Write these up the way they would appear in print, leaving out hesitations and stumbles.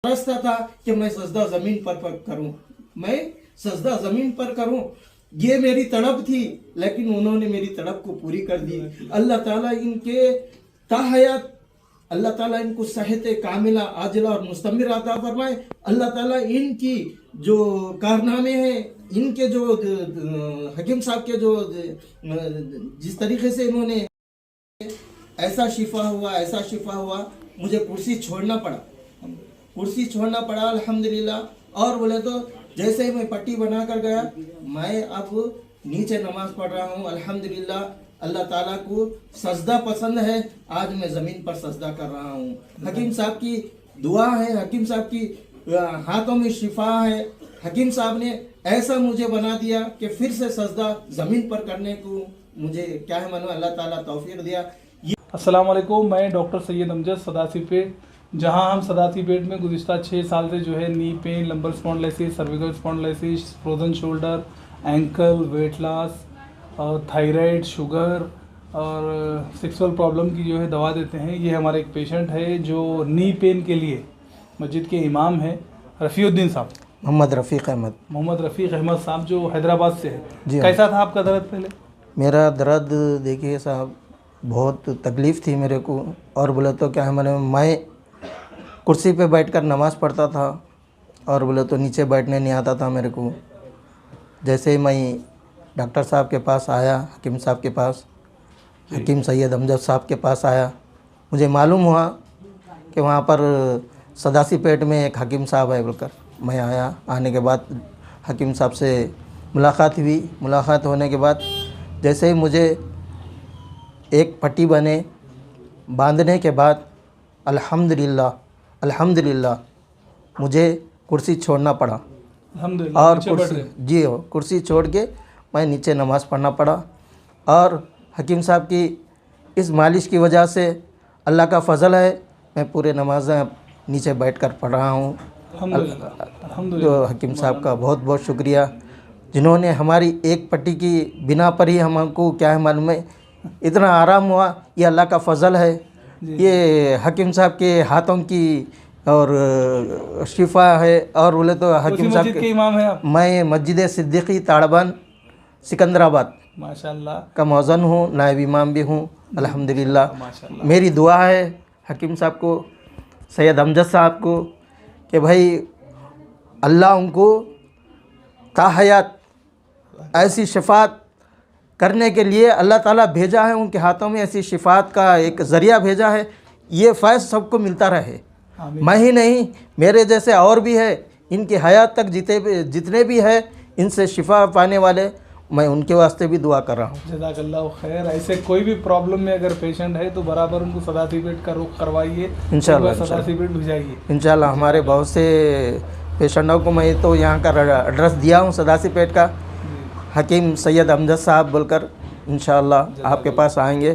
रास्ता था कि मैं सजदा जमीन पर करूं, मैं सजदा जमीन पर करूं। ये मेरी तड़प थी, लेकिन उन्होंने मेरी तड़प को पूरी कर दी। अल्लाह ताला इनके ताहयात, अल्लाह ताला इनको सेहत कामिला आजिला और मुस्तमिर अता फरमाए। अल्लाह ताला इनकी जो कारनामे हैं, इनके जो हकीम साहब के जो जिस तरीके से इन्होंने ऐसा शिफा हुआ, मुझे कुर्सी छोड़ना पड़ा अल्हम्दुलिल्लाह। और बोले तो जैसे ही मैं पट्टी बना कर गया, मैं अब नीचे नमाज पढ़ रहा हूँ अल्हम्दुलिल्लाह। अल्लाह ताला को सजदा पसंद है, आज मैं ज़मीन पर सजदा कर रहा हूँ। हकीम साहब की दुआ है, हकीम साहब की हाथों में शिफा है। हकीम साहब ने ऐसा मुझे बना दिया कि फिर से सजदा ज़मीन पर करने को मुझे क्या है मानो अल्लाह ताला तौफीक दिया। अस्सलाम वालेकुम, मैं डॉक्टर सैयद अमजद सदासी पेट, जहां हम सदासी पेट में गुज़िश्ता 6 साल से जो है knee pain, lumbar spondylosis, cervical spondylosis, frozen shoulder, ankle, weight loss और थायराइड, शुगर और सेक्सुअल प्रॉब्लम की जो है दवा देते हैं। ये हमारे एक पेशेंट है जो नी पेन के लिए मस्जिद के इमाम हैं, रफ़ीउद्दीन साहब, मोहम्मद रफ़ीक अहमद साहब, जो हैदराबाद से है। कैसा था आपका दर्द पहले? मेरा दर्द देखिए साहब, बहुत तकलीफ़ थी मेरे को। और बोले तो क्या है, मैं कुर्सी पे बैठकर नमाज़ पढ़ता था और बोले तो नीचे बैठने नहीं आता था मेरे को। जैसे ही मैं डॉक्टर साहब के पास आया, हकीम साहब के पास, हकीम सैयद अमजद साहब के पास आया, मुझे मालूम हुआ कि वहाँ पर सदासी पेट में एक हकीम साहब है बोलकर मैं आया। आने के बाद हकीम साहब से मुलाकात हुई। मुलाकात होने के बाद जैसे ही मुझे एक पट्टी बांधने के बाद अल्हम्दुलिल्लाह मुझे कुर्सी छोड़ना पड़ा। और कुर्सी छोड़ के मैं नीचे नमाज़ पढ़ना पड़ा। और हकीम साहब की इस मालिश की वजह से अल्लाह का फ़ज़ल है, मैं पूरे नमाज़ नीचे बैठकर पढ़ रहा हूँ। तो हकीम साहब का बहुत बहुत शुक्रिया, जिन्होंने हमारी एक पट्टी की बिना पर ही हमको क्या है मालूम है इतना आराम हुआ। ये अल्लाह का फ़ज़ल है, ये हकीम साहब के हाथों की और शिफा है। और बोले तो हकीम साहब के इमाम है आप? मैं मस्जिद सिद्दीकी ताड़बान सिकंदराबाद माशाल्लाह का मौज़न हूँ, नायब इमाम भी हूँ अल्हम्दुलिल्लाह। मेरी दुआ है हकीम साहब को, सैयद अमजद साहब को, कि भाई अल्लाह उनको ताहयात ऐसी शिफात करने के लिए अल्लाह ताला भेजा है, उनके हाथों में ऐसी शिफात का एक ज़रिया भेजा है। ये फ़ैज़ सबको मिलता रहे, मैं ही नहीं मेरे जैसे और भी है, इनकी हयात तक जितने भी है इनसे शिफा पाने वाले, मैं उनके वास्ते भी दुआ कर रहा हूँ। जज़ाकल्लाहु खैर। ऐसे कोई भी प्रॉब्लम में अगर पेशेंट है तो बराबर उनको सदासी पेट का रुख करवाइए, इंशाल्लाह सदासी पेट भिजाइए इंशाल्लाह। हमारे बहुत से पेशेंटों को मैं तो यहाँ का एड्रेस दिया हूँ सदासी पेट का, हकीम सैयद अमजद साहब बोलकर। इंशाअल्लाह आपके पास आएंगे।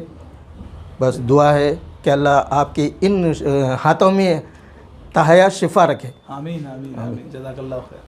बस दुआ है कि अल्लाह आपकी इन हाथों में ताहयात शिफा रखे। आमीन आमीन आमीन। जज़ाकल्लाहु खैर।